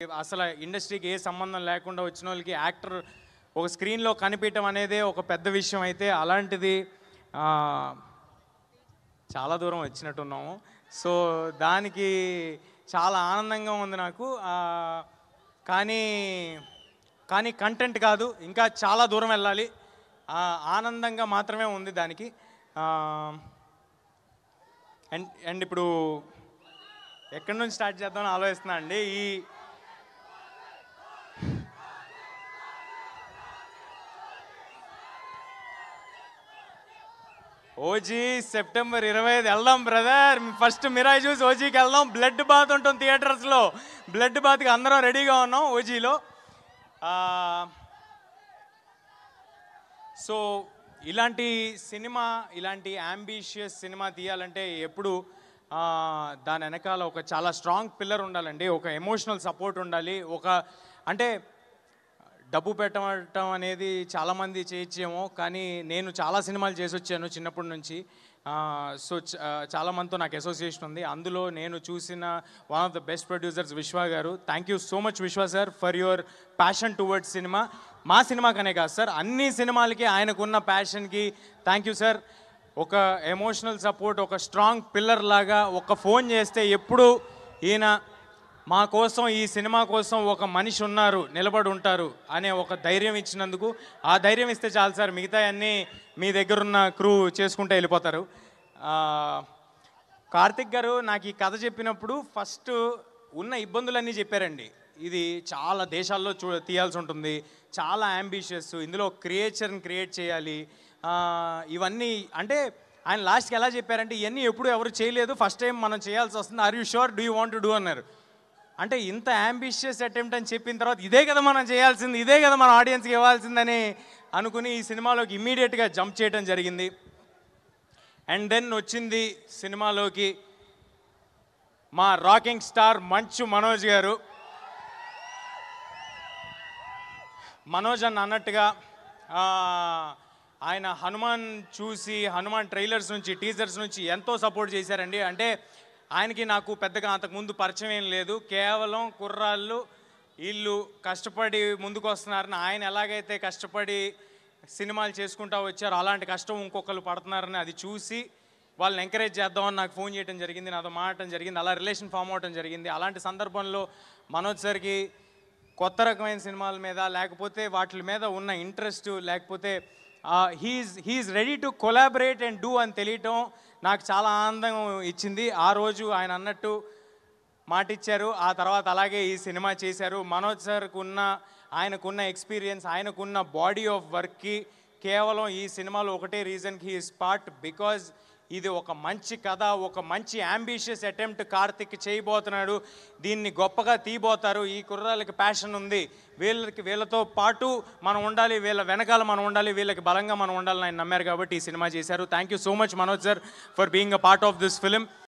అసలు ఇండస్ట్రీకి ఏ సంబంధం లేకుండా వచ్చిన వాళ్ళకి యాక్టర్ ఒక స్క్రీన్లో కనిపించడం అనేదే ఒక పెద్ద విషయం అయితే అలాంటిది చాలా దూరం వచ్చినట్టున్నాము. సో దానికి చాలా ఆనందంగా ఉంది నాకు. కానీ కానీ కంటెంట్ కాదు, ఇంకా చాలా దూరం వెళ్ళాలి. ఆనందంగా మాత్రమే ఉంది దానికి. అండ్ ఇప్పుడు ఎక్కడి నుంచి స్టార్ట్ చేద్దామని ఆలోచిస్తున్నా అండి. ఓజీ సెప్టెంబర్ 25 వెళ్దాం బ్రదర్. ఫస్ట్ మిరాయి చూసి ఓజీకి వెళ్దాం. బ్లడ్ బాత్ ఉంటుంది థియేటర్స్లో. బ్లడ్ బాత్కి అందరం రెడీగా ఉన్నాం ఓజీలో. సో ఇలాంటి సినిమా, ఇలాంటి అంబిషియస్ సినిమా తీయాలంటే ఎప్పుడు దాని వెనకాల ఒక చాలా స్ట్రాంగ్ పిల్లర్ ఉండాలండి. ఒక ఎమోషనల్ సపోర్ట్ ఉండాలి. అంటే డబ్బు పెట్టడం అనేది చాలామంది చేయొచ్చేమో, కానీ నేను చాలా సినిమాలు చేసి వచ్చాను చిన్నప్పటి నుంచి. సో చాలామందితో నాకు అసోసియేషన్ ఉంది. అందులో నేను చూసిన one of the best producers విశ్వ గారు. థ్యాంక్ యూ సో మచ్ విశ్వ sir for your passion towards cinema. మా సినిమాకనే కాదు సార్, అన్ని సినిమాలకి ఆయనకున్న ప్యాషన్కి థ్యాంక్ యూ సార్. ఒక ఎమోషనల్ సపోర్ట్, ఒక స్ట్రాంగ్ పిల్లర్ లాగా. ఒక ఫోన్ చేస్తే ఎప్పుడు ఈయన మా కోసం, ఈ సినిమా కోసం ఒక మనిషి ఉన్నారు, నిలబడి ఉంటారు అనే ఒక ధైర్యం ఇచ్చినందుకు, ఆ ధైర్యం ఇస్తే చాలు సార్, మిగతా అన్నీ మీ దగ్గరున్న క్రూ చేసుకుంటూ వెళ్ళిపోతారు. కార్తిక్ గారు నాకు ఈ కథ చెప్పినప్పుడు ఫస్ట్ ఉన్న ఇబ్బందులన్నీ చెప్పారండి. ఇది చాలా దేశాల్లో తీయాల్సి ఉంటుంది, చాలా అంబిషియస్, ఇందులో క్రియేచర్ని క్రియేట్ చేయాలి, ఇవన్నీ. అంటే ఆయన లాస్ట్కి ఎలా చెప్పారంటే ఇవన్నీ ఎప్పుడు ఎవరు చేయలేదు, ఫస్ట్ టైం మనం చేయాల్సి వస్తుంది, are you sure, do you want to do అన్నారు. అంటే ఇంత అంబిషియస్ అటెంప్ట్ అని చెప్పిన తర్వాత ఇదే కదా మనం చేయాల్సింది, ఇదే కదా మన ఆడియన్స్కి ఇవ్వాల్సిందని అనుకుని ఈ సినిమాలోకి ఇమ్మీడియట్గా జంప్ చేయడం జరిగింది. అండ్ దెన్ వచ్చింది సినిమాలోకి మా రాకింగ్ స్టార్ మంచు మనోజ్ గారు. మనోజ్ అన్నట్టుగా ఆయన హనుమాన్ చూసి, హనుమాన్ ట్రైలర్స్ నుంచి, టీజర్స్ నుంచి ఎంతో సపోర్ట్ చేశారండి. అంటే ఆయనకి నాకు పెద్దగా అంతకుముందు పరిచయం ఏం లేదు. కేవలం కుర్రాళ్ళు వీళ్ళు కష్టపడి ముందుకు వస్తున్నారని, ఆయన ఎలాగైతే కష్టపడి సినిమాలు చేసుకుంటూ వచ్చారో అలాంటి కష్టం ఇంకొకరు పడుతున్నారని అది చూసి వాళ్ళని ఎంకరేజ్ చేద్దామని నాకు ఫోన్ చేయడం జరిగింది, నాతో మాట్లాడటం జరిగింది, అలా రిలేషన్ ఫామ్ అవడం జరిగింది. అలాంటి సందర్భంలో మనోజ్ సార్కి కొత్త రకమైన సినిమాల మీద, లేకపోతే వాటి మీద ఉన్న ఇంట్రెస్ట్, లేకపోతే he's ready to collaborate and do అని తెలియటం నాకు చాలా ఆనందం ఇచ్చింది. ఆ రోజు ఆయన అన్నట్టు మాట ఇచ్చారు, ఆ తర్వాత అలాగే ఈ సినిమా చేశారు. మనోజ్ సార్కు ఆయనకున్న ఎక్స్పీరియన్స్, ఆయనకున్న బాడీ ఆఫ్ వర్క్కి కేవలం ఈ సినిమాలో ఒకటే రీజన్కి హీ స్పాట్, బికాజ్ ఇది ఒక మంచి కథ, ఒక మంచి అంబిషియస్ అటెంప్ట్ కార్తిక్ చేయబోతున్నాడు. దీన్ని గొప్పగా తీయబోతారు. ఈ కుర్రాళ్ళకి ప్యాషన్ ఉంది, వీళ్ళతో పాటు మనం ఉండాలి, వీళ్ళ వెనకాల మనం ఉండాలి, వీళ్ళకి బలంగా మనం ఉండాలని ఆయన నమ్మారు కాబట్టి ఈ సినిమా చేశారు. Thank you so much Manoj sir for being a part of this film.